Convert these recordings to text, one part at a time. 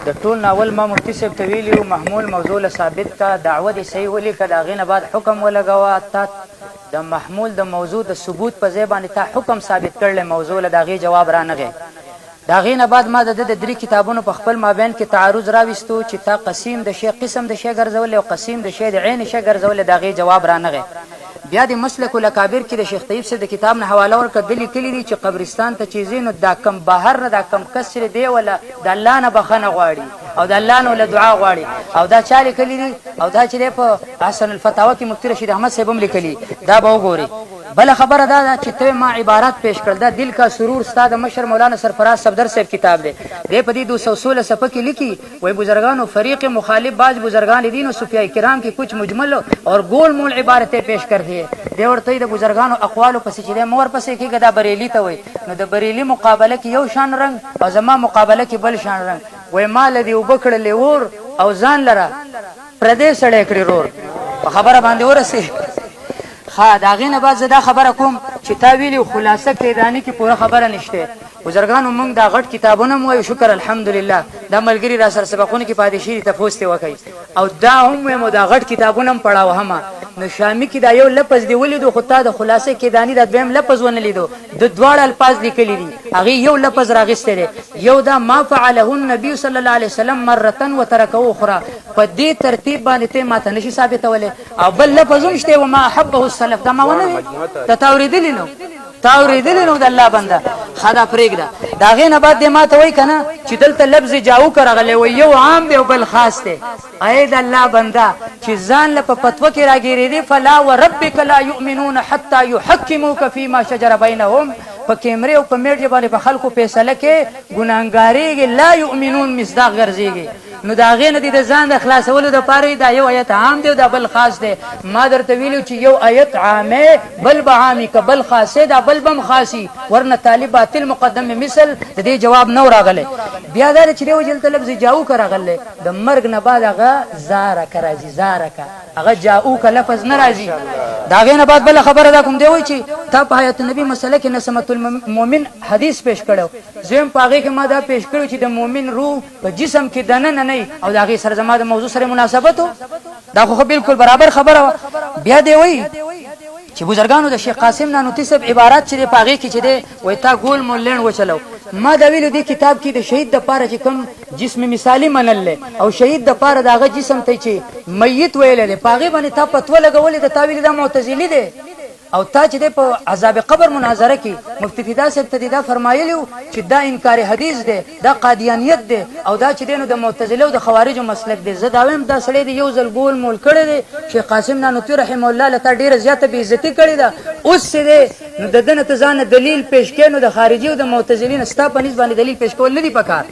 د ټول ناول ما مفتي صاحب ته ویلي وو محمول موضوع له ثابت کا دعوه دې صحیح ولیکه د هغې نه بعد حکم ولګوه تا د محمول د موضوع د ثبوت په ځای باندې تا حکم ثابت کړلی موضوع له د هغې جواب رانغی د هغې نه بعد ما د ده د 3 کتابونو په خپل مابین کې تعارض راویستو چې تا قسم د شی قسم د شی ګرځولی او قسم د شی د عین شی ګرځولی د هغې جواب رانغی بیا د مسلک الاکابر کې د شیخ طیب صاحب د کتاب نه حواله ورکړه ده لیکلي دي چې قبرستان ته چې ځي نو دا کم بهر نه دا کم کس چې دی ولا د الله نه بخښنه غواړي او د الله نه ولا دعا غواړي او دا چا لیکلي دي او دا چې دی په حسن الفتاوا کې مفتي رشید احمد صاحب هم لیکلي دا به وګورئ بله خبره دا ده چې ته ما عبارات پیش کړل دا دل کا سرور ستا د مشر مولانا سرفراز صفدر صاحب کتاب دی دی په دې 216 صفحه کې لیکي وای بزرگانو فریق مخالف بعض بزرگان دین و صوفیاء کرام کی کچھ مجمل اور گول مول عبارتیں پیش کر دیے دی ورته د بزرگانو اقوال پسې چې مور پسې کېږي دا بریلی ته وای نو د بریلی مقابله کې یو شان رنگ او زما مقابله کې بل شان رنگ وای مال دی وبکړلې ور او ځان لره پردیس سړی کړی رور په خبره باندې ورسې ها دا غې نه بعد زه دا خبره کوم چې تا ویلي خلاصه کېدانې کې پوره خبره نشته بزرګانو موږ دا غټ کتابونه مو وایو شکر الحمدلله دا ملګري را سره سبقونه کې پاتې شي تفوس ته وکړي او دا هم مو دا غټ کتابونه هم پړاو هم نو شامي کې دا یو لفظ دی ولیدو خو تا د خلاصه کېدانې دا دویم لفظ ونه لیدو د دواړه الفاظ لیکلي دي هغه یو لفظ راغسته دی یو دا ما فعله النبي صلی الله علیه وسلم مره وترکه اخرى په دې ترتیب باندې ته ماته نشي ثابتوله او بل لفظ هم شته و ما حبه السلف دا ما ونه ته تاوریدلی نو د الله بنده خدا پرېږده د هغې نه بعد دې ما ته وایي که نه چې دلته لفظ جاو که راغلی وایي یو عام دی او بل خاص دی ای د الله بنده چې ځان له په فتوه کې راګېرېدې فلا وربک لا یؤمنون حتی یحکموک فیما شجر بینهم په کیمرې او په میډیا باندې په خلکو فیصله کې ګناهګارېږي لا یؤمنون مصداق ګرځېږي نو د هغې نه دې د ځان د خلاصولو دپاره دا یو آیت عام دی او دا بل خاص دی ما درته ویلي چې یو آیت عامې بل به عامي که بل خاصې دا بل به هم خاصي ورنه طالب باطل مقدم مثل د دې جواب نه راغلی بیا دا دی چې دی وجلته لفظ جاؤکه راغلی د مرګ نه بعد هغه زارکه راځي زارکه هغه جاؤکه لفظ نه راځي د هغې نه بعد بله خبره دا کوم دی وایي چې تا په حیات النبي مسله کې نسمت المؤمن حدیث پیش کړو زم په هغې کې ما دا پیش کړو چې د مؤمن روح په جسم کې دننه نه او د هغې سره زما د موضوع سره مناسبت و دا خو بالکل برابر خبره وه بیا دی وایي چې بزرګانو د شیخ قاسم نانوتي صاحب عبارات چې دی په هغې کې چې دی وایي تا ګول مولین وچلو ما دا ویلو دې کتاب کې د شهید دپاره چې کوم جسم مثالي منل دی او شهید دپاره د هغه جسم ته چې میت ویلی دی په هغې باندې تا فتوه لګولې ده تا ویلي دا معتزلي دی او تا چې دی په عذاب قبر مناظره کې مفتی فدا صاحب ته دا فرمایلی و چې دا انکار حدیث دی دا قادیانیت دی او دا چې دی نو د معتزله او د خوارجو مسلک دی زه دا وایم دا سړی دی یو ځل ګول مول کړی دی شیخ قاسم نانوتي رحمه الله له تا ډېره زیاته بېعزتي کړې ده اوس چې دی نو د ده نه ته ځان دلیل پیش کړې نو د خارجي او د معتزلي نه ستا په نسبت باندې دلیل پیش کول نه دي پکار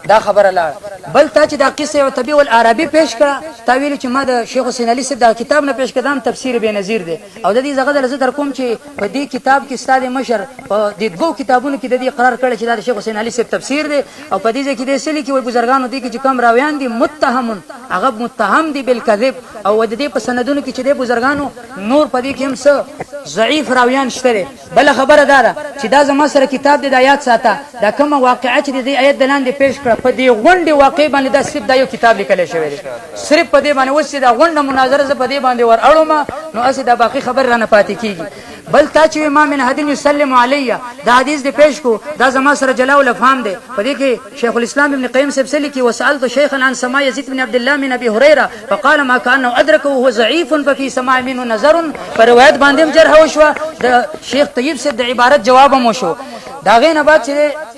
دا خبره لاړ بل تا چې دا قصه او طبیع العربي پیش کړه تا ویلي چې ما د شیخ حسین علي صاحب دا کتاب نه پیش کړم تفسیر بېنظیر دی او د دې زغه د زه در کوم چې په دې کتاب کې ستا د مشر په دې دوو کتابونو کې د دې قرار کړی چې دا د شیخ حسین علي صاحب تفسیر دی او په دې ځای کې دې څه لیکي وایي بزرګانو دې کې چې کوم راویان دي متهمون هغه متهم دي بالکذب او د دې په سندونو کې چې دې بزرګانو نور په دې کې هم څه ضعیف راویان شته دی بله خبره دا ده چې دا زما سره کتاب دی د آیات ساته دا کومه واقعه چې د دې آیت د لاندې پیش کړه په دې غونډې واقعې باندې دا صرف دا یو کتاب لیکلی شوی دی صرف په دې باندې اوس چې دا غونډه مناظره زه په دې باندې ور اړومه نو هسې دا باقي خبر رانه پاتې کېږي بل تا چې ما من حد یسلم علیه دا حدیث دی پیش کو دا زما سره جلاء الافهام دی په دې کې شیخ الاسلام ابن قیم صاحب څه لیکي وسألت شیخا عن سماع یزید بن عبد الله من ابي هريره فقال ما كانه ادركه وهو ضعيف ففي سماع منه نظر پر روایت باندې هم جرح وشوه د شیخ طیب صاحب د عبارت جواب هم وشو دا غې نه بعد چې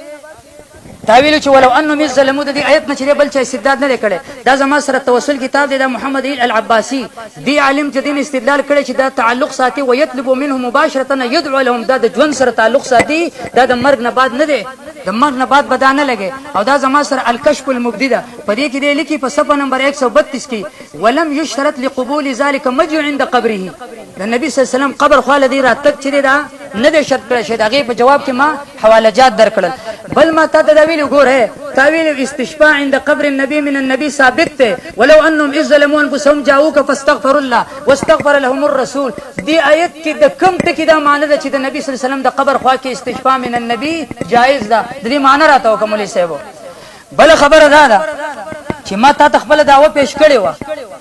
تاویل چې ولو انه مز ظلمو د دې آیت نه چې بل چا استدلال نه کړي دا زما سره توسل کتاب دی د محمد العباسي دی عالم چې دین استدلال کړي چې دا تعلق ساتي ويطلب منه مباشره يدعو لهم دا د ژوند سره تعلق ساتي دا د مرګ نه بعد نه دی د مرګ نه بعد بدانه لګي او دا زما سره الکشف المبدي ده په دې کې دی لیکي په صفحه نمبر 132 کې ولم يشترط لقبول ذلك مجيء عند قبره د نبی صلی الله علیه وسلم قبر خواله دی راتک چې دا نه دی شرط کړی شي د هغې په جواب کې ما حوالجات درکړل بل ما تا ته دا ویلي ګوره تا ویلي استشفاء عند قبر النبي من النبي ثابت دی ولو انهم اذ ظلموا انفسهم جاءوك فاستغفروا الله واستغفر لهم الرسول دې آیت کې د کوم ټکي دا معنی ده چې د نبي صلی الله علیه وسلم د قبر خوا کې استشفاء من النبي جایز ده د دې معنی راته وکړه مولوي صاحب بل خبره ده چې ما تا تخبل دعوه پیش کړې و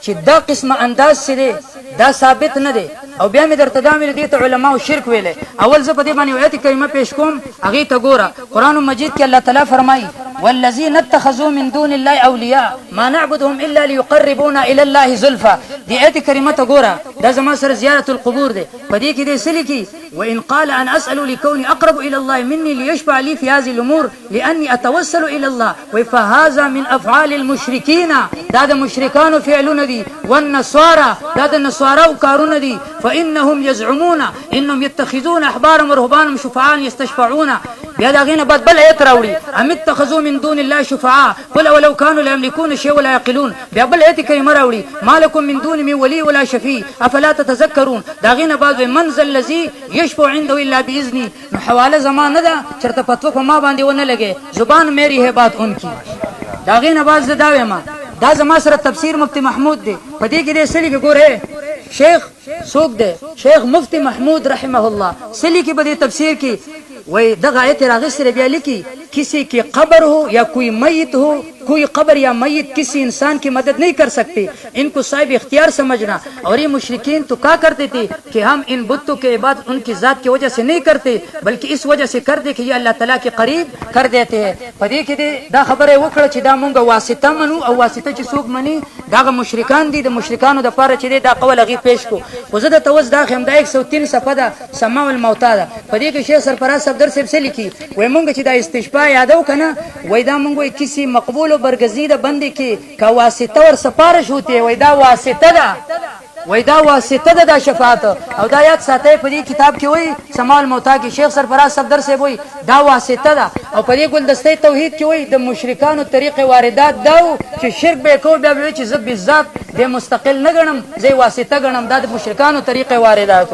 چې دا قسمه انداز سره دا ثابت نه دی او بیا مې درته دا ویل دي ته علما او شرک ویلې. اول زه په دې باندې آیت کریمه پیش کوم هغه ته ګوره. قران مجید کې الله تعالی فرمایي والذین اتخذوا من دون الله اولیاء ما نعبدهم الا ليقربونا الى الله زلفى. دې آیت کریمه ته ګوره دا زما سره زیارت القبور دی. په دې کې دې سلی کی وان قال ان اسال لكوني اقرب الى الله مني ليشفع لي في هذه الامور لاني اتوسل الى الله فهذا من افعال المشركين. دا د مشرکانو فعلونه دي. والنصارى دا د نصاراو کارونه دي. فانهم يزعمون انهم يتخذون احبارهم ورهبانهم شفعاء يستشفعون. بیا دا غینه بعد بل ایت راوړي ام اتخذوا من دون الله شفعاء قل ولو كانوا لا يملكون شيئا ولا يعقلون. بیا بل ایت کریمه راوړي ما لكم من دون من ولي ولا شفيع افلا تتذكرون. دا غینه بعد من ذا الذي يشفع عنده الا باذنه. نو حواله زمانه ده چرته پتو په ما باندې ونه لګي زبان میری ہے بات ان کی. دا غینه بعد زدا ویما دا زما سره تفسیر مفتی محمود دی. په دې کې دې سلی کې ګوره شیخ سوق دی شیخ مفتی محمود رحمه الله سلی کې به تفسیر کې وही दगा आयत रागी से रबिया लिखी किसी की कब्र हो या कोई मैयत हो कोई कब्र या मैयत किसी इंसान की मदद नहीं कर सकती. इनको साहिब इख्तियार समझना. और ये मुशरिकीन तो क्या करते थे कि हम इन बुतों के इबादत उनकी जात की वजह से नहीं करते बल्कि इस वजह से करते कि ये अल्लाह ताला के करीब कर देते हैं. पदे के दे दा खबर है वकड़ چې دا مونږ واسطه منو او واسطه چې څوک مني دا مشرکان دي. د مشرکانو د پاره چې دا قول غي پیش کو وزه د توز دا خم دا 103 صفحه ده سماع الموتى ده. پدې کې شیخ سرفراز صفدر صاحب سے لیکي وای مونږ چې دا استشفاء یادو کنه وای دا مونږ کسی مقبول و برگزیده بندی کې کا واسطه ور سفارش ہوتی وای دا واسطه ده وای دا واسطه ده د شفاعت. او دا یاد ساتي په دې کتاب کې وای سماع الموتى کې شیخ سرفراز صفدر صاحب وای دا واسطه ده. او په دې ګلدسته توحید کې وای د مشرکانو طریق واردات دا چې شرک به کو بیا وای چې زب بالذات د مستقل نه غنم زي واسطه غنم دا د مشرکانو طریق واردات.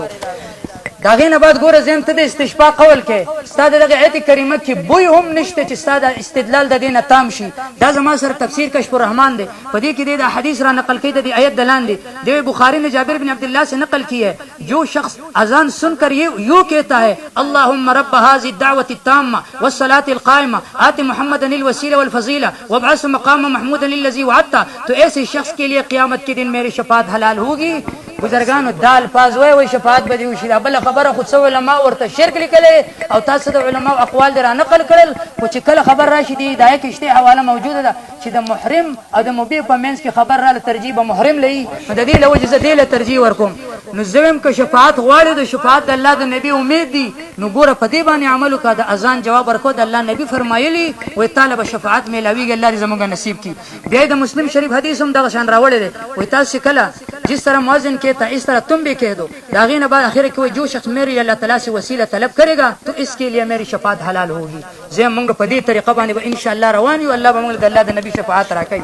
دا غینه بعد ګوره زم ته د استشفاء قول کې ستاده دغه آیت کریمه کې بوی هم نشته چې ستاده استدلال د دینه تام شي. دا زما سره تفسیر کشف الرحمن دی. په دې کې د حدیث را نقل کړي د آیت دلان دی. د بخاری نے جابر بن عبد الله سے نقل کی ہے جو شخص اذان سن کر یوں کہتا ہے اللهم رب هذه الدعوه التامه والصلاه القائمه آت محمدا الوسيله والفضيله وابعث مقام محمودا الذي وعدته تو ایسے شخص کے لیے قیامت کے دن میری شفاعت حلال ہوگی. بزرگانو دال پاز وای شفاعت به وشي. دا بل خبره خود سو علماء ورته شرک لیکلې او تاسو د علماء اقوال در نقل کړل خو چې کله خبر راشي دی دای کې شته حواله موجوده ده چې د محرم او د مبیح په منځ کې خبر را ترجیح به محرم لې د دې له وجه زه دې له ترجیح ورکوم. نو زم که شفاعت غواړي د شفاعت د الله د نبی امید دي نو ګوره په دې باندې عمل وکړه. د اذان جواب ورکو د الله نبی فرمایلی وای طالب شفاعت ملاویږي الله دې زموږ نصیب کړي. بیا د مسلم شریف حدیث هم دغه شان راوړی دی وای تاسو کله जिस तरह मुअज्जिन कहता इस तरह तुम भी कह दो. दागीन बाद आखिर के जो शख्स मेरी अल्लाह ताला से वसीला तलब करेगा तो इसके लिए मेरी शफाअत हलाल होगी. जे मंग पदी तरीका बांधे इंशाअल्लाह रवानी अल्लाह मंग अल्लाह द नबी शफाअत राखी.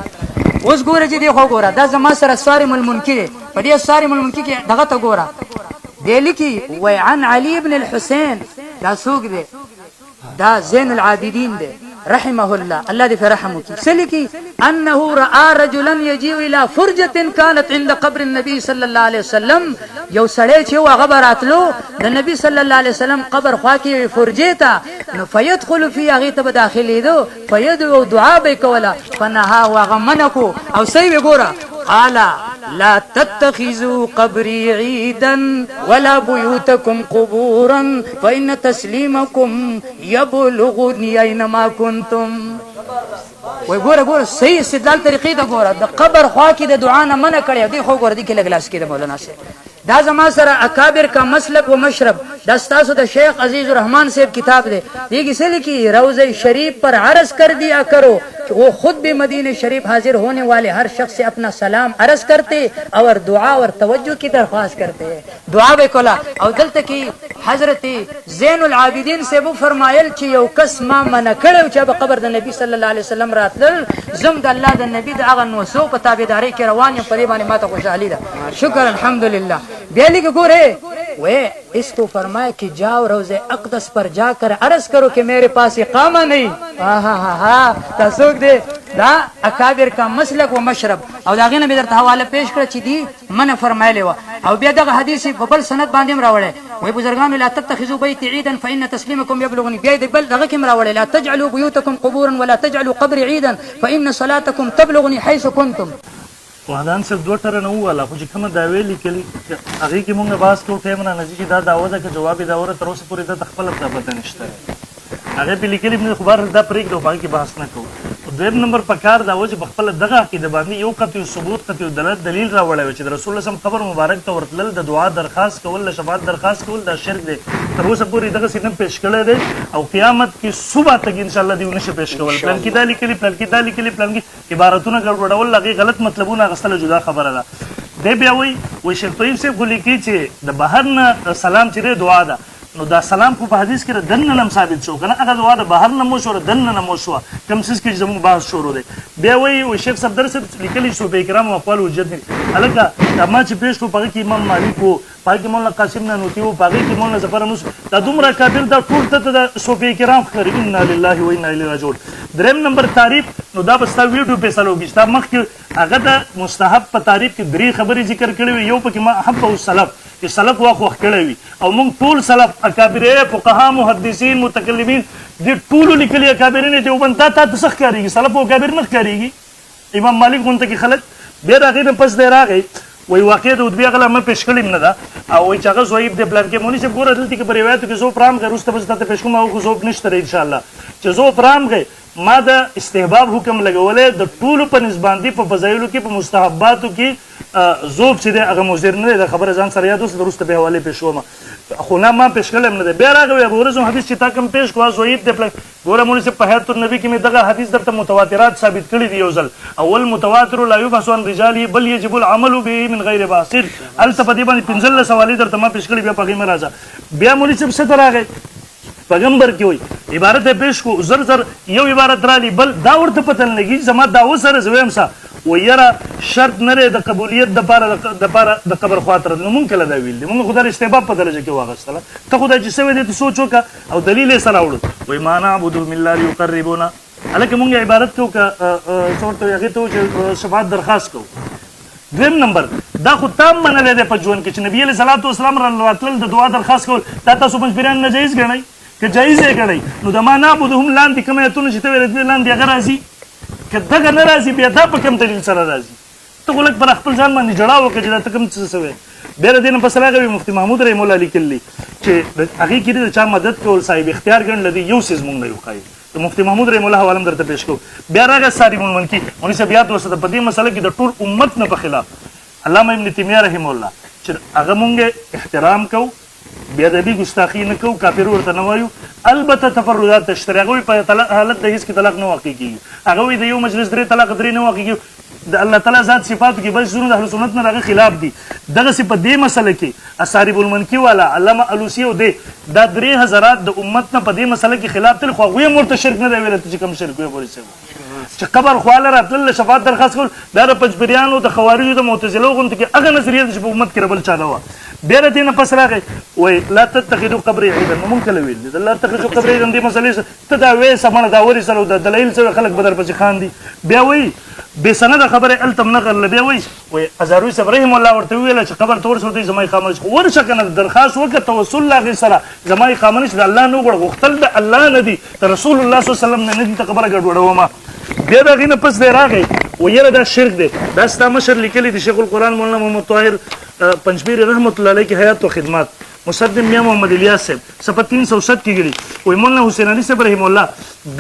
उस गोरे जी देखो गोरा दा जमा सर सारिम المنكر पदी सारिम المنكر के दगा तो गोरा दिल्ली की व عن علي بن الحسين دا سوق दे دا زين العابدين दे رحمه الله الله دې فرحمه کی سلکی انه راى رجلا يجيء الى فرجه كانت عند قبر النبي صلى الله عليه وسلم. یو سړی چې هغه براتلو د نبی صلی الله علیه وسلم قبر خوا کې فرجه تا نو فيدخل فيه هغه ته داخلي دو فيدعو دعاء به کولا فنها وغمنکو او سی وګورا قال لا تتخذوا قبري عيدا ولا بيوتكم قبورا فإن تسليمكم يبلغني أينما كنتم. وګوره ګوره صحیح استدلال طریقې دا ګوره د قبر خوا کې د دعا نه منع کړی دی. خو ګوره دې کې لګلاس کې د مولانا سے دا زما سره اکابر کا مسلک و مشرب دا ستاسو د شیخ عزیز الرحمن صاحب کتاب دے. یہ کسی لکھی روضہ شریف پر عرض کر دیا کرو کہ وہ خود بھی مدینہ شریف حاضر ہونے والے ہر شخص سے اپنا سلام عرض کرتے اور دعا اور توجہ کی درخواست کرتے ہیں. دعا بے کولا او دلته کی حضرت زین العابدین سے وہ فرمایل چې یو کس ما منع کړو چې په قبر د نبی صلی الله علیه وسلم راتل زم د الله د نبی د هغه نوسو په تابعداري کې روان یم. په دې باندې ماته خوشالي ده. شکر الحمدلله. بیلی کے گورے وہ اس کو فرمایا کہ جاؤ روضہ اقدس پر جا کر عرض کرو کہ میرے پاس اقامہ نہیں. تصوق دے دا اکابر کا مسلک و مشرب او دا غینه به درته حواله پیش کړ چې دی من فرمایلی و او بیا دغه حدیث په بل سند باندې راوړی وای بزرګانو لا تتخذوا بيت عيدا فان تسليمكم يبلغني بیا د بل دغه کوم راوړی لا تجعلوا بيوتكم قبورا ولا تجعلوا قبر عيدا فان صلاتكم تبلغني حيث كنتم. وحدان صرف 2 ټره نه واله خو چې کومه داوی لیکلي هغه کې مونږ باس کوو ټایم نه نږدې دا داوا ده چې جواب داوره تر اوسه پورې د خپل پته نشته هغه په لیکلي موږ خبر دا پرېږدو باندې بحث نه کوو. دویم نمبر په کار دا و چې خپل دغه عقیده باندې یو قطعي ثبوت قطعي دلیل راوړی چې رسول الله صم خبر مبارک ته ورتلل د دعا درخواست کول شفاعت درخواست کول دا شرک دی تر اوسه پورې دغه سینه پیش کړی دی او قیامت کې صبح تک ان شاء الله دی نشه پیش کول پلان کې دا لیکلي پلان کې دا لیکلي پلان کې عبارتونه ګډوډول هغه غلط مطلبونه غسل جدا خبره ده دی بیا وای شیخ طیب صاحب خو لیکي چې د بهر نه سلام چې دعا ده نو دا سلام کو په حدیث کې دنه نم ثابت شو کنه هغه دعا د بهر نه مو شو دنه نه مو شو کوم څه کې زموږ بحث شروع دی بیا وای شیخ صاحب درس لیکلی شو به کرام او اقوال وجد الګه ما چې پیش کو په کې امام مالک او په کې مولا قاسم نانوتی او په کې مولا ظفر موس دا دومره کابل دا ټول ته د صوفي کرام خري ان لله و انا الیه راجعون. دریم نمبر تعریف نو دا بس تا ویډیو په سلوګی ستا مخ کې هغه د مستحب په تعریف کې 3 خبرې ذکر کړې یو په کې ما حب او سلف چې سلف واخو کړی وي او موږ ټول سلف اکابر فقها محدثین متکلمین دې ټول لیکلي اکابرین ته وبن تا تسخ کاریږي سلف او اکابر نه کاریږي. امام مالک غونته کې خلک بیا راغی نه پس دی راغی وای واقع د بیا غلا ما پیش کړم نه دا او وای چې هغه زویب د پلان کې مونږ چې ګوره دلته کې په روایت کې زو پرام غیر واستو ته پیش کوم او خو زوب نشته ان شاء الله چې زو پرام غي ما د استحباب حکم لګولې د ټول په نسبت دی په فضایلو کې په مستحباتو کې زوب چې هغه مزر نه د خبره ځان سره یاد اوس درسته به حواله پېښوم خو نه ما پیش کړم نه بیا راغی ورزو حدیث چې تا کوم پیش کوه زوید د پلان ګوره مونږ چې په حیات النبی کې مې دغه حدیث درته متواترات ثابت کړی دی یو ځل اول متواتر لا یبحث عن رجال بل يجب العمل به من غیر باصر التفدی باندې 15 سوالې درته ما پیش کړی بیا په غیمه راځه بیا مونږ چې څه راغی پیغمبر کې وای عبارت پیش کو زر زر یو عبارت را لی بل دا ورته پته نه لګي زما دا وسره زویم سا و یره شرط نه د قبولیت د پاره د قبر خاطر نو مونږ کله دا ویل مونږ خدای استحباب په درجه کې واغستله ته خدای چې سوي دې سوچ وکا او دلیل یې سره وړو وای معنا عبد الله یقربونا الکه مونږ عبارت کو کا څورته هغه ته چې شفاعت درخواست کو. دویم نمبر دا خو تام منل دی په ژوند کې چې نبی علیہ الصلوۃ والسلام راتل د دعا درخواست کول دا تاسو پنځپیران ناجایز ګڼئ که جایز یې ګڼئ نو د معنا عبدهم لاندې کوم ایتونه چې ته ویل لاندې هغه راځي که دغه نه راځي بیا دا په کوم دلیل سره راځي ته خو لږ پر خپل ځان باندې جړا وکړه چې دا ته کوم څه سوی بیا د دې نه پس راغی مفتي محمود رحم الله لیکلي چې هغې کې د چا مدد کول صاحب اختیار ګڼل دی یو څیز مونږ نه یو ښایي د مفتي محمود رحم الله حوالم درته پیش کوو. بیا راغی صارم المنکي مولوي صاحب یاد وساته په دې مسله کې د ټول امت نه په خلاف علامه ابن تیمیه رحم الله چې هغه مونږ احترام کوو بیا ادبي ګستاخي نه کوو کافر ورته نه وایو البته تفردات تشتري هغه په حالت د هیڅ کې طلاق نه واقع کیږي هغه د یو مجلس 3 طلاق 3 نه واقع کیږي د الله تعالی ذات صفاتو کې بس زونه د اهل سنت نه راغلي خلاف دي دغه څه په دې مسله کې اصحاب المنکی والا علامه الوسی او دې دا 3000 د امت نه په دې مسله کې خلاف تل خو غوي مرته شرک نه دی ویل چې کوم شرک وي پولیسو چې قبر خواله راتل شفاعت درخواست کول دا د پنځپریانو د خوارجو د معتزله غونډه کې هغه نظریه چې په امت کې ربل چا دا و بیا د دې نه پس راغی وای لا تتخذوا قبري عيدا مونږ کله ویل لا تتخذوا قبري عيدا دې مسلې ته دا وې سمونه دا وري سره د دلایل سره خلک بدر پچ خان دي بیا وای به سند خبره التم نقل بیا وای ازاروي صاحب رحم الله ورته ویل چې قبر تور سره زمای خامنش ورشه کنه درخواست وکړه توسل الله سره زمای خامنش د الله نو غړ غختل د الله نه دي ته رسول الله صلی الله علیه وسلم نه دي ته قبر ګډوډو ما بیا دا غینه پس دی راغی ویره دا شرک دی دا ستا مشر لیکلی دی شیخ القرآن مولانا محمد طاهر پنجبیری رحمت الله علیه کی حیات و خدمات مصدم میاں محمد الیاس صاحب صفحه 307 کې ګړي وای مولانا حسین علی صاحب رحم الله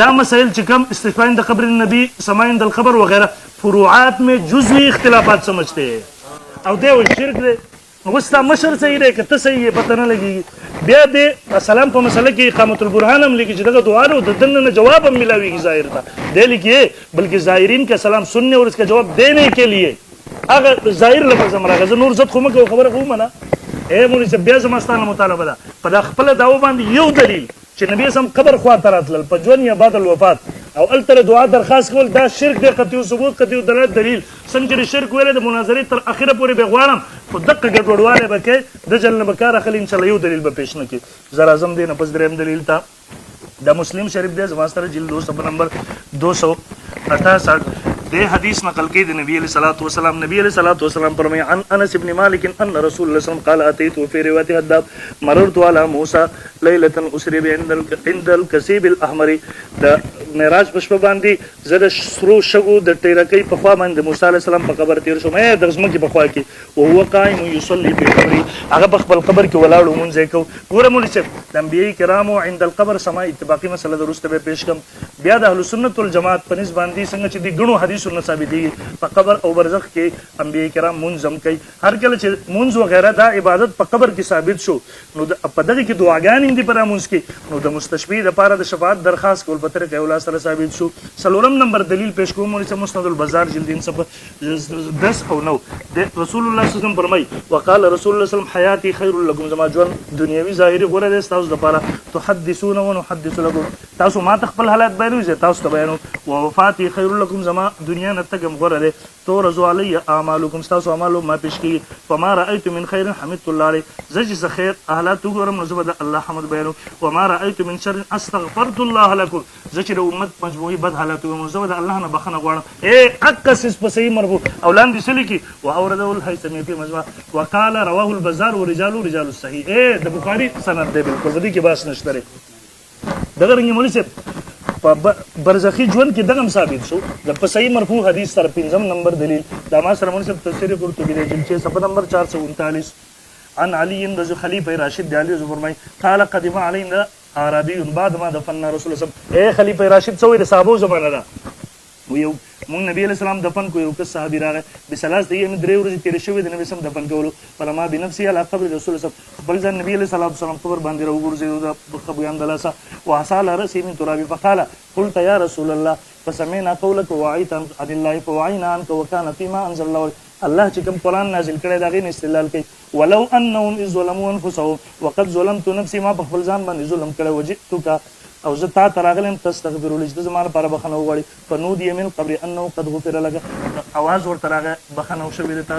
دا مسائل چې کم استفاده د قبر النبی سماعین د الخبر وغیرہ فروعات میں جزوی اختلافات سمجھتے ہیں او دی وای شرک دی وستا مشر صحیح دی که ته صحیح یې پته نه لګېږي بیا دی السلام په مسله کې اقامت البرهان هم لیکي چې دغه دعا او د دنه نه جواب هم ملاویږي ظاهر ته دی لیکي بلکې ظاهرین کا سلام سننے اور اس کا جواب دینے کے لیے اگر ظاهر لفظ هم راغی نور زت خو مکه خبره خو منه اے مونږ چې بیا زمستانه مطالبه ده په خپل داو باندې یو دلیل چې نبی سم قبر خواته راتلل په ژوند یا بعد الوفات او التر دعا درخواست کول دا شرک دی قطعي ثبوت قطعي دلالت دلیل څنګه چې شرک ویل د مناظرې تر اخره پورې به غواړم خو دقه ګډوډواله به کې د جل نه بکار اخلي ان شاء الله یو دلیل به پیش نه کی زرا اعظم دی نه پس دریم دلیل تا دا مسلم شریف دے زما سره جلد 2 صفحہ نمبر 268 دے حدیث نقل کی دے نبی علیہ الصلوۃ والسلام نبی علیہ الصلوۃ والسلام فرمایا عن انس بن مالک ان رسول اللہ صلی اللہ علیہ وسلم قال اتيت في روایت حداب مررت على موسى ليله اسري عند الكسيب الاحمر دا معراج پشپ باندې زړه سرو شګو د ټیرکې په خوا باندې موسی علیہ السلام په قبر تیر شو مې د زمکه په خوا کې او هو قائم يصلي في قبري هغه په خپل قبر کې ولاړ مونږ کو ګوره مولوی صاحب د انبیای کرامو عند القبر سما اتفاقی مسله درسته به پیش کم بیا د اهل سنت والجماعت په نسبت باندې څنګه چې د غنو حدیثونو ثابت دي په قبر او برزخ کې انبیای کرام منظم کوي هر کله چې منځ وغیرہ دا عبادت په قبر کې ثابت شو نو په دغه کې دعاګانې دي پر امونس کې نو د مستشفی لپاره د شفاعت درخواست کول په طریقه اوله سره ثابت شو سلورم نمبر دلیل پیش کوم مولوی صاحب مسند البزار جلد 10 او 9 د رسول الله صلی الله علیه وسلم فرمای وقال رسول الله صلی الله علیه وسلم حیاتی خیر لكم زما ژوند دنیوي ظاهري غوړه ده تاسو لپاره تحدثون ونحدث لكم تاسو ما تخپل حالات بیانوي تاسو ته بیانو ووفاتي خیر لكم زما دنیا نه تګم غوړه ده تو رضو علی اعمالکم تاسو اعمالو ما پیش کی فما رايت من خير حمدت الله عليه زج خیر احلات وګورم نو زبد الله حمد بیانو وما رايت من شر استغفرت الله لكم زج د امت مجموعي بد حالات وګورم زبد الله نه بخنه غواړم اقصص پسې مربو اولان دي سلی کی واورده الهيثمي في مجمع وقال رواه البزار ورجال الصحيح د بخاری سند دی بالکل دې کې باس نشته دغه رنګ مولوی صاحب په برزخی ژوند کې دغه ثابت شو د په صحیح مرفوع حدیث سره 5 نمبر دلیل دا ما سره مولوی صاحب تفسیر قرطبی دی جلد 6 صفحه نمبر 439 عن علي رضي خلیفہ راشد علی فرمای قال قدم علينا عربي بعد ما دفننا رسول الله صلی الله علیه وسلم خلیفہ راشد سوې د صحابه زمانه ده ویو مونږ نبی علیہ السلام دفن کو یو کس صحابي راغی بسلاس دی یې درې ورځې تیر شوې د نبی سم دفن کولو فلما بنفسه على قبر رسول الله بل ځان نبی علیہ السلام قبر باندې راوګرځي د خبيان دلاسه وحصل راسي من تراب فقال قلت يا رسول الله فسمعنا قولك وعيت عن الله فوعينا عنك وكان فيما انزل الله چې کوم قرآن نازل کړی دا غي استدلال کوي ولو انهم اذ ظلموا انفسهم وقد ظلمت نفسي ما په خپل ځان باندې ظلم کړی وجئتك او زه تا تراغلم تستغفر لي چې زمانه پر بخنه وغواړي فنود يمن قبر انه قد غفر لك आवाज ورته راغی بخنه شوې ده تا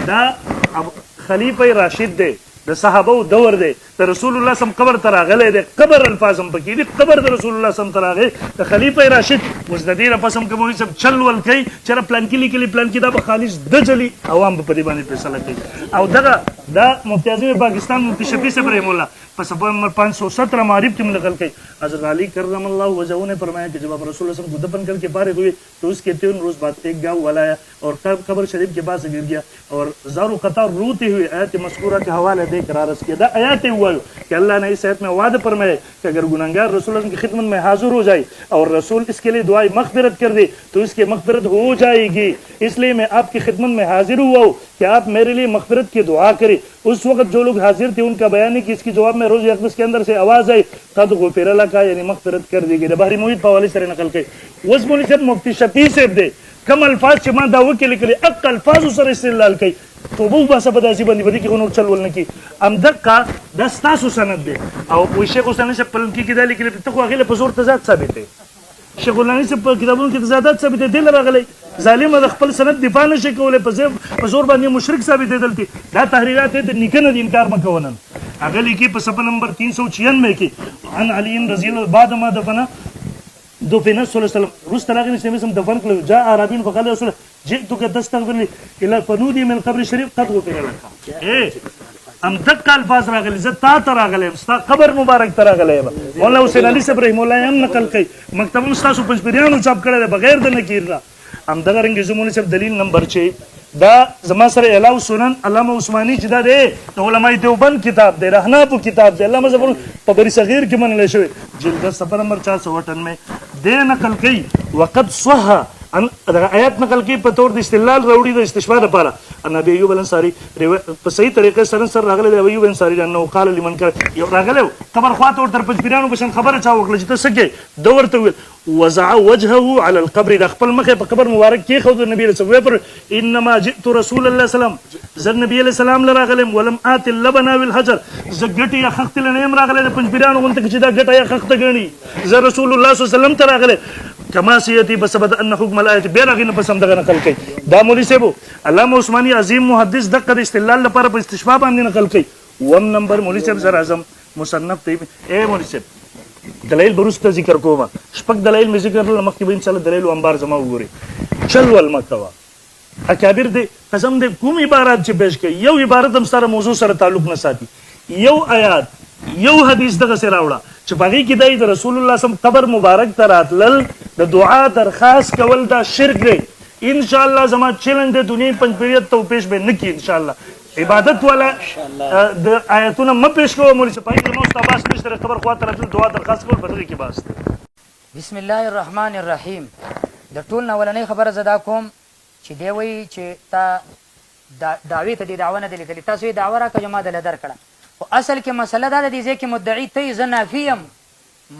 دا خلیفہ راشد دی د صحابه دور دی د رسول الله سم قبر تراغله دی قبر الفاظ هم پکې دي قبر د رسول الله سم تراغه د خلیفہ راشد مزددیر پسم کومي سم چل ول کوي چر پلان کې پلان کې دا خالص د جلی عوام په دې باندې فیصله کوي او دغه دا مفتی اعظم پاکستان مفتی شفیع صاحب رحم الله پس نمبر 517 معرف کې منقل کړي حضرت علی کرم الله وجهه نے فرمایا کہ جب آپ رسول اللہ صلی اللہ علیہ وسلم کو دفن کر کے فارغ ہوئے تو اس کے 3 روز بعد ایک گاؤں والا آیا اور قبر شریف کے پاس گر گیا اور زارو قطار روتے ہوئے آیت مذکورہ کے حوالے دے کر عرض کیا دا آیات ہوا کہ اللہ نے اس آیت میں وعدہ فرمایا کہ اگر گناہگار رسول اللہ کی خدمت میں حاضر ہو جائے اور رسول اس کے لیے دعائے مغفرت کر دے تو اس کی مغفرت ہو جائے گی اس لیے میں آپ کی خدمت میں حاضر ہوا ہوں کہ آپ میرے لیے مغفرت کی دعا کریں اس وقت جو لوگ حاضر تھے ان کا بیان ہے کہ اس کی جواب میں روز اقدس کے اندر سے آواز آئی قد غفر لك یعنی مغفرت کر دی گئی بحری محیط په حوالے سره نقل کړي اوس مولوی صاحب مفتی شفیع صاحب دی کم الفاظ چې ما دا وکړي لیکلي اق الفاظ سره استدلال کوي توبه وباسه په داسې باندې بدی کې غنور چل ول نه کی ام دقه د ستاسو سند دی او وی شیخ حسین صاحب په لکه کې دا لیکلي ته خو هغه په زور تضاد ثابت دی شیخ الانی صاحب په کتابونو کې تضادات ثابت دي راغلي ظالم د خپل سند دفاع نشي کولای په زور باندې مشرک ثابت دي دلته دا تحریرات د نکنه د انکار مکونن هغه لیکي په صفحه نمبر 396 کې عن علي رضی الله بعد ما دفن صلى الله عليه وسلم رست راغلی چې مسلم دفن کړو جاء عربين فقال رسول جئتك تستغفر لي الى فنودي من قبر الشريف قد غفر لك ام دک الفاظ راغلی زه تا ته راغلی ستا قبر مبارک ته راغلی مولا حسین علي صاحب رحم الله هم نقل کوي مکتب مستاسو پنځپریانو چاپ کړی دی بغیر د نکیر را ام دغه رنګ زمونږ صاحب دلیل نمبر 6 دا زما سره الاو سنن علامه عثماني چې دا دی د علماء دیوبند کتاب دی رهناف کتاب دی علامه زبر په بری صغیر کې منل شوی جلد صفحه نمبر 498 دی نقل کوي وقد صح ان آیات نقل کی په تور د استدلال راوړي د استشفاء لپاره ان ابي ايوب الانصاري په صحیح طریقې سره راغلی دی ايوب الانصاري انه قال لمن كان یو راغلی قبر خواته ورته پنځپیرانو بشن خبره چا وکړه چې ته سګي دو ورته ویل وزع وجهه على القبر د خپل مخه په قبر مبارک کې خو د نبی رسول الله انما جئت رسول الله صلی الله علیه وسلم زر نبی علیہ السلام لراغلم ولم ات اللبن والحجر زګټي یا خخت لنیم راغله د پنځپیرانو غونته چې دا ګټه یا خخت غني زر رسول الله صلی الله علیه وسلم تراغله کما سیتی بسبب ان حکم الایت بیرغه نه پسند غنه نقل کوي دا مولوی صاحب علامه عثماني عظیم محدث دغه استدلال لپاره په استشفاء باندې نقل کوي وم نمبر مولوی صاحب سر اعظم مصنف ته اے مولوی صاحب دلایل به وروسته ذکر کوم شپږ دلایل مې ذکر کړل مخکې به انشاءالله دلایل و انبار زما وګورئ چل ول مه کوه اکابر دی قسم دی کوم عبارات چې پیش کوي یو عبارت هم سره موضوع سره تعلق نه ساتي یو آیات یو حدیث دغسې راوړه چې په هغې کې دی د رسول الله صم قبر مبارک ته راتلل د دعا درخواست کول دا شرک دی انشاءالله زما چیلنج دی دنیای پنجپیریت ته پیش به نه کړي انشاءالله عبادت والا د آیتونه مه پیش کوه مولوي صاحب په هغې کې زما ستا باس نشته د قبر خوا ته راتلل دعا درخواست کول په دغې کې باس دی بسم الله الرحمن الرحیم د ټول نه اولنۍ خبره زه دا کوم چې دی وایي چې تا دعوې ته دې دعوه نه ده لیکلې تاسو یې دعوه راکړه چې ما دله درکړه خو اصل کې مسله دا ده دې ځای کې مدعي ته یې زه نافي یم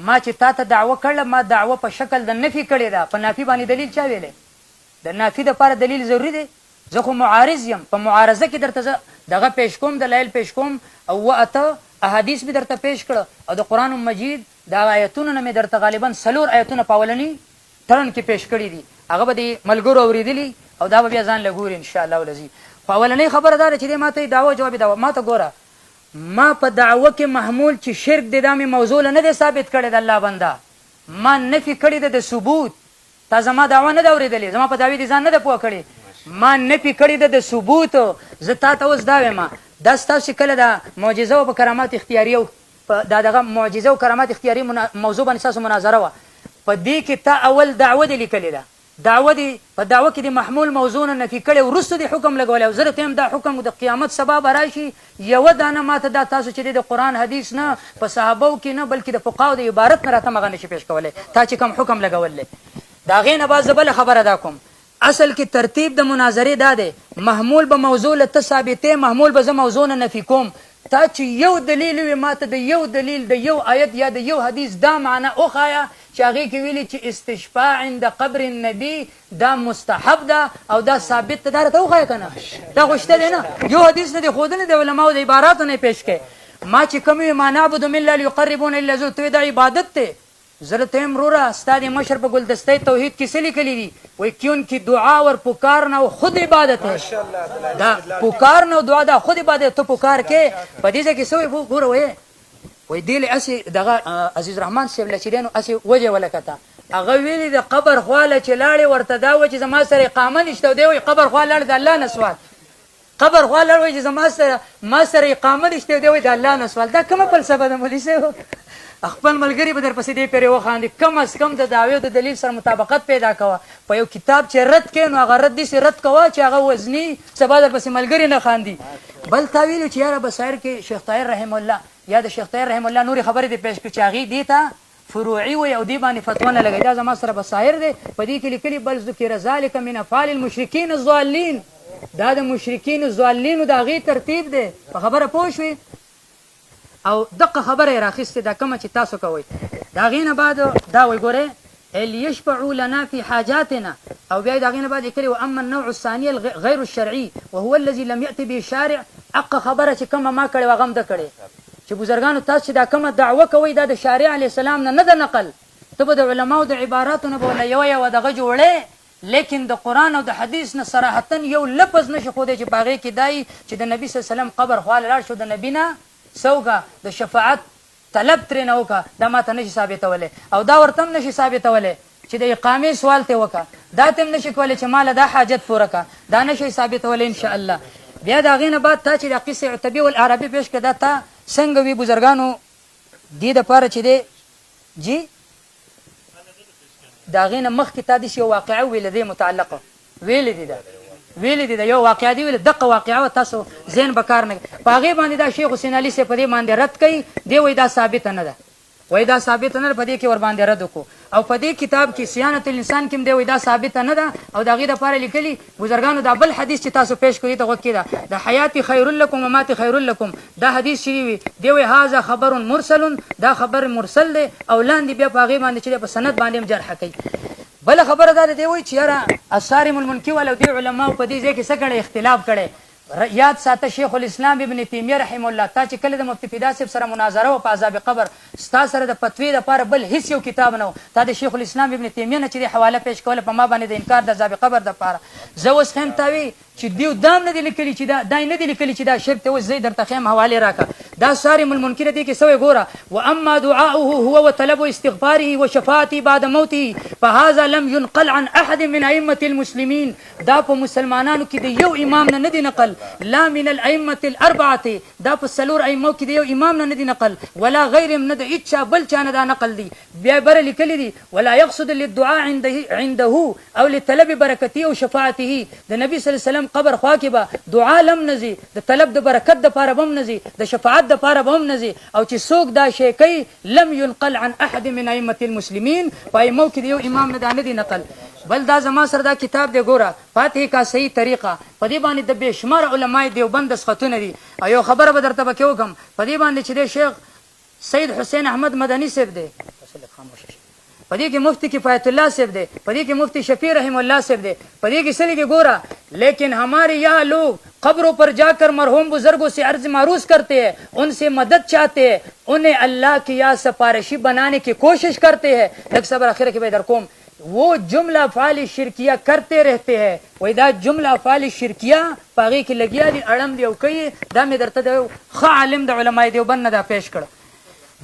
ما چې تا ته دعوه کړله ما دعوه په شکل د نفي کړې ده په نافي باندې دلیل چا ویلی د نافي دپاره دلیل ضروري دی زه خو معارض یم په معارضه کې درته زه دغه پیش کوم دلایل پیش کوم او اته احادیث مې درته پیش کړه او د قرآن مجید دا آیتونه نه مې درته غالبا 4 آیتونه په اولني ترن کې پیش کړي دي هغه به د ملګرو اورېدلي او دا به بیا ځان له ګوري انشاءالله ولذي په اولنۍ خبره دا ده چې دی ما ته دعوه جواب دعوه ما ته ګوره ما په دعوه کې محمول چې شرک دی دا مې موضوع نه دی ثابت کړی د الله بنده ما نفي کړی ده د ثبوت تا زما دعوه نه ده اورېدلې زما په دعوې دې ځان نه ده پوه کړی ما نفي کړی ده د ثبوت زه تا ته اوس دا وایم دا ستاسو کله د معجزه او کرامات اختیاري دا دغه معجزه او کرامات اختیاري موضوع باندې ستاسو مناظره وه په دې کې تا اول دعوه دې لیکلې ده دعوه دی په دعوه کې د محمول موضوع نه نفي کړی وروسته د حکم لګولی او زه درته یم دا حکم د قیامت سبا به راشي یوه دانه ماته دا تاسو چې دی د قرآن حدیث نه په صحابو کې نه بلکې د فقهاو د عبارت نه راته مغه نشي پیش کولی تا چې کوم حکم لګولی د هغې نه بعد زه بله خبره دا کوم اصل کې ترتیب د مناظرې دا دی محمول به موضوع له ته ثابتې محمول به زه موضوع نه نفي کوم تا چې یو دلیل وي ماته د یو دلیل د یو آیت یا د یو حدیث دا معنی وښایه چې هغې کې ویلي چې استشفاء عند قبر النبي دا مستحب ده او دا ثابت ده دا راته وښایه که نه دا خو شته دی نه یو حدیث نه دی ښودلی د علماو د عباراتو نه یې پیش کړی ما چې کوم وي ما نعبد من الله لیقربون الا زو ته دا عبادت دی زه درته یم وروره ستا د مشر په ګلدستۍ توحید کې څه لیکلي دي وایي کیون کی دعا اور پکارنا و خود عبادت ہے دا پکارنا و دعا دا خود عبادت ته پکار کې په دې ځای کې څه وایي ګوره وایي وایي دې له هسې دغه عزیز رحمان صاحب له چې دی نو هسې وجه ولکته هغه ویلي د قبر خواله چې لاړې ورته دا وایي چې زما سره اقامه نشته او دی وایي قبر خوا لاړې د الله نه سوال قبر خوا لاړ وایي چې ما سره اقامه نشته او دی وایي د الله نه سوال دا کومه فلسفه ده مولوي صاحب خپل ملګري به درپسې دې پرې وخاندي کم از کم د دعوې او د دلیل سره مطابقت پیدا کوه په یو کتاب چې رد کړې نو هغه رد داسې رد کوه چې هغه وزني سبا درپسې ملګري نه خاندي بل تا ویلي چې یاره بصایر کې شیخ طاهر رحم الله یا د شیخ طاهر رحم الله نورې خبرې دې پیش کړي چې هغې دې ته فروعي وي او دې باندې فتوا نه لګوي دا زما سره بصایر دی په دې کې لیکلي بل ذکر ذلک من افعال المشرکین الضالین دا د مشرکین الضالینو د هغې ترتیب دی په خبره پوه شوې او دقه خبره یې راخیستې دا کومه چې تاسو کوئ د هغې نه بعد دا وایي ګورئ ليشفعوا لنا في حاجاتنا او بیا د هغې نه بعد لیکلي واما النوع الثاني غیر الشرعي وهو الذي لم يأتي به الشارع حقه خبره چې کومه ما کړې وه هغه هم ده کړې چې بزرګانو تاسو چې دا کومه دعوه کوئ دا د شارع علیه السلام نه ده نقل ته به د علماو د عباراتو نه به ورله یوه دغه جوړې لیکن د قرآن او د حدیث نه صراحتا یو لفظ نشي ښودی چې په هغې کې دا چې د نبي صلی وسلم قبر خواله لاړ شو د نبي نه سوګه د شفاعت طلب ترې نه وکړه دا ما ته نشي ثابتولی او دا ورته هم نشي ثابتولی چې د اقامې سوال ته وکړه دا ته هم نشي کولی چې ماله دا حاجت پوره کړه دا نشي ثابتولی انشاءالله بیا د هغې نه بعد تا چې د قصې عتبي والعربي پیش کړه دا تا څنګه وي بزرګانو دې دپاره چې دی جی د هغې نه مخکې تا داسې یو واقعه وویله دې متعلقه ویلې دي د یو واقعه دی ویلې دقه واقعه وه تاسو ذهن به کار نه کوي په هغې باندې دا شیخ حسین علي صاحب په دې باندې رد کوي دی وایي دا ثابته نه ده وایي دا ثابته نه ده په دې کې ورباندې رد وکړو او په دې کتاب کې صیانت الانسان کې هم دی وایي دا ثابته نه ده او د هغې دپاره لیکلي بزرګانو دا بل حدیث چې تاسو پیش کړي ته غوږ کېده د حیات خیر لکم و مات خیر لکم دا حدیث چې وي دی وایي هذا خبر مرسل دا خبر مرسل دی او لاندې بیا په هغې باندې چې دی په سند باندې هم جرحه کوي بله خبره دا دی وایي چې یاره الصارم المنکي والا دې علماو په دې ځای کې څه کړی اختلاف کړی یاد ساته شیخ الاسلام ابن تیمیه رحم الله تا چې کله د مفتي فدا صاحب سره مناظره وه په عذاب قبر ستا سره د فتوی دپاره بل هیڅ یو کتاب نه و تا د شیخ الاسلام ابن تیمیه نه چې د حواله پیش کوله په ما باندې د انکار د عذاب قبر دپاره زه اوس ښیم تا وي چې دیو دام نه دي لیکلي چې دا دای نه دي لیکلي چې دا شرک ته اوس زه درته ښیم حوالې راکړه دا صارم المنکر دی کې سوی ګوره واما دعاؤه هو وطلب استغفاره وشفاعته بعد موته فهذا لم ينقل عن احد من ائمه المسلمين دا په مسلمانانو کې د یو امام نه دی نقل لا من الائمه الاربعه دا په څلور ائمه کې د یو امام نه دی نقل ولا غیرهم نه د اچا بل چا نه دا نقل دی بیا بر لیکلی دی ولا يقصد للدعاء عنده او لطلب برکته او شفاعته د نبی صلی الله علیه وسلم قبر خوا کې به دعا لم نزي د طلب د برکت د پاره بم نزي د شفاعت د پاره بم نزي او چې څوک دا شی کوي لم ينقل عن احد من ائمه المسلمین پای مو کې یو امام نه دا نه دی نقل بل دا زما سره دا کتاب دی ګوره فاتحه کا صحیح طریقه په دې باندې د بشمار علماء دیوبند خطونه دي ایو خبره به درته بکیو کوم په دې باندې چې د شیخ سید حسین احمد مدنی صاحب دی په دې کې مفتی کفایت الله صاحب دی په دې کې مفتی شفیع رحم الله صاحب دی په دې کې سلی کې ګوره لیکن ہمارے یہاں لوگ قبروں پر جا کر مرحوم بزرگوں سے عرض معروض کرتے ہیں ان سے مدد چاہتے ہیں انہیں اللہ کی یا سفارشی بنانے کی کوشش کرتے ہیں لگ صبر آخر کے بیدر قوم وہ جملہ افعال شرکیہ کرتے رہتے ہیں وإذا جملہ افعال شرکیہ پاگی کی لگیا دی اڑم دی او کئی دا می درته دا خ عالم د علماء دیوبند دا پیش کړ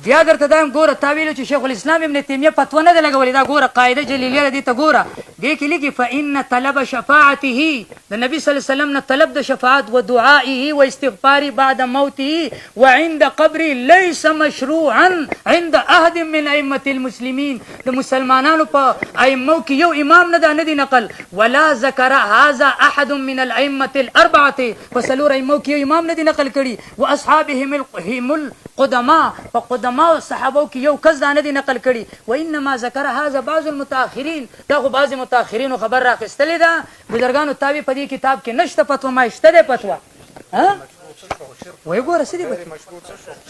بیا درته دا ګوره تاویل چې شیخ الاسلام ابن تیمیه فتوا نه لګولې دا ګوره قاعده جلیلیه دي ته ګوره دې کې لیکي فإن طلب شفاعته د نبی صلی الله علیه وسلم نه طلب د شفاعت و دعائه و استغفار بعد موته وعند قبره ليس مشروعا عند احد من ائمه المسلمين د مسلمانانو په ائمه کې یو امام نه دا نه دی نقل ولا ذکر هذا احد من الائمه الاربعه فسلور ائمه کې یو امام نه دی نقل کړي واصحابهم القدماء فقدماء صحابه کې یو کس دا نه دی نقل کړي وانما ذکر هذا بعض المتاخرين دا خو بعض متاخرین خبر راخستلې ده بزرګانو تابع په دې کتاب کې نشته فتوا ما شته ده فتوا ها وای ګوره سړي به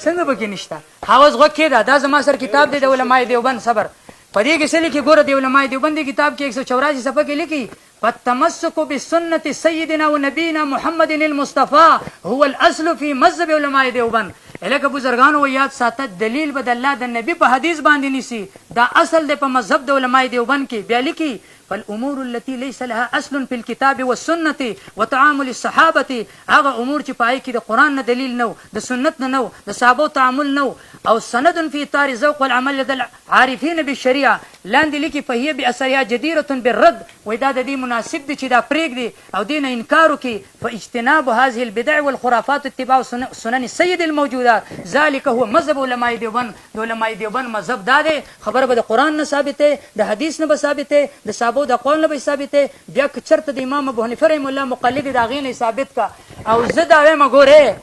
څنګه به کې نشته حواس غوکې دا زما سر کتاب دی د علماء دیوبند صبر په دې کې څه لیکي ګوره د علماء دیوبند کتاب کې 184 صفحه کې لیکي فالتمسك بسنة سيدنا ونبينا محمد المصطفى هو الاصل في مذهب علماء دیوبند الکه بزرګانو و یاد ساته دلیل بد الله د نبی په حدیث باندې نیسی دا اصل د په مذهب د علماء دیوبند کې بیا لیکي فالامور التي ليس لها اصل في الكتاب والسنه وتعامل الصحابه هغه امور چې پای کې د قران نه دلیل نو د سنت نه نو د صحابه تعامل نو او سند في اطار ذوق والعمل لدى العارفين بالشريعه لاندې لیکي فهي باثرها جديره بالرد ودا د دې مناسب دي چې دا پریک دي او دین انکار وکي فاجتناب هذه البدع والخرافات اتباع سنن السيد الموجودات ذلك هو مذهب علماء دیوبند د علماء دیوبند مذهب دا دی خبر به د قران نه ثابته د حدیث نه ثابته د صحابه د قول نه ثابته بیا چرته د امام ابو حنیفه رحم الله مقلد دا غینه ثابت کا او زدا وایم ګوره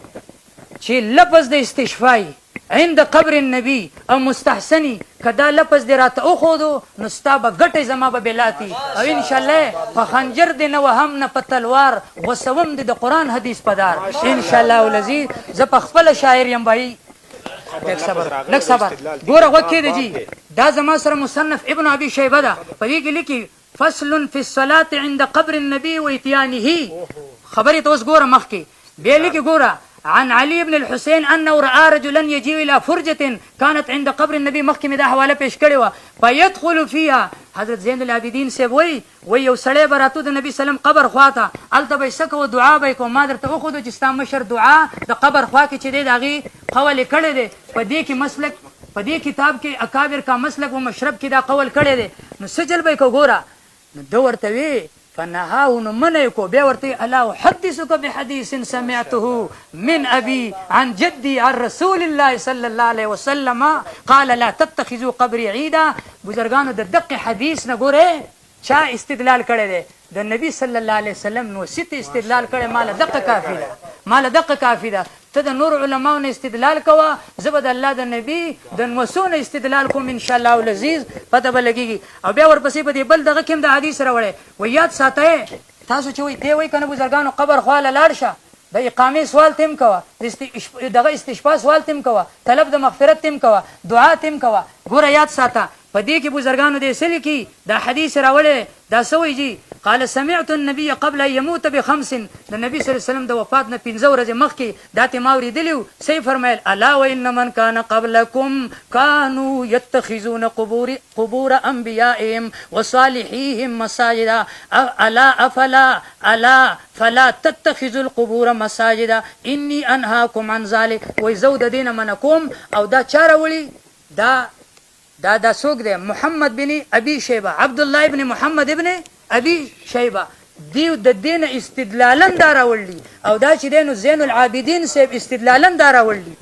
چې لفظ د استشفاء عند قبر النبي او مستحسنی کدا لفظ دی راته او خودو نو ستابه ګټه زما به بلاتی او ان شاء الله په خنجر دی نو هم نه په تلوار غوسوم د قران حدیث پدار ان شاء الله ولذي ز په خپل شاعر یم بای لک صبر ګوره وکې دی دا زما سره مصنف ابن ابي شيبه دا په دې کې لیکي فصل في الصلاه عند قبر النبي واتيانه خبري توس ګوره مخکي به لیکي ګوره عن علي بن الحسين انه راى رجلا يجيء الى فرجه كانت عند قبر النبي مخکې دا حواله پیش کړی و فيدخل فيها حضرت زين العابدين سے وی یو سړی براتو د نبی سلام قبر خواته الته به سکو دعا به کوم ما درته خو د چستا مشر دعا د قبر خوا کې چې دی داغي قول کړی دی په دې کې مسلک په دې کتاب کې اکابر کا مسلک و مشرب کې دا قول کړی دی نو سجل به کو ګوره نو دو ورته وی فنهاه منيكو بيورتي الا احدثك بحديث سمعته من ابي عن جدي عن رسول الله صلى الله عليه وسلم قال لا تتخذوا قبري عيدا بزرگانو د دقه حدیث نه ګوره چا استدلال کړی دی د نبی صلی الله علیه وسلم نو ست استدلال کړي مال دقه کافی ده مال دقه کافی ده ته د نور علماء نه استدلال کوه زبد الله د نبی د نوسونه استدلال کوم ان شاء الله العزيز پته بلګيږي او بیا ورپسې په دې بل دغه کوم د حدیث راوړې و یاد ساتئ تاسو چې وي دی وای کنه بزرګانو قبر خواله لاړ شه د اقامې سوال تم کوه دغه استشفاء سوال تم کوه طلب د مغفرت تم کوه دعا تم کوه ګوره یاد ساته په دې کې بزرګانو دې سلی کی دا حدیث راوړی دا سوی جی قال سمعت النبي قبل ان يموت بخمس د نبی صلی الله علیه وسلم د وفات نه 15 ورځې مخکې دا ته ما اوریدلیو سی فرمایل الا وان من كان قبلكم كانوا يتخذون قبور انبيائهم وصالحيهم مساجدا الا فلا تتخذوا القبور مساجدا اني انهاكم عن ذلك ويزود دین منکم او دا چارولی دا سوق دی محمد بن ابي شيبه عبد الله ابن محمد ابن ابي شيبه دیو د دین استدلالا دا راولي او دا چې دینو زین العابدین سیب استدلالا دا راولي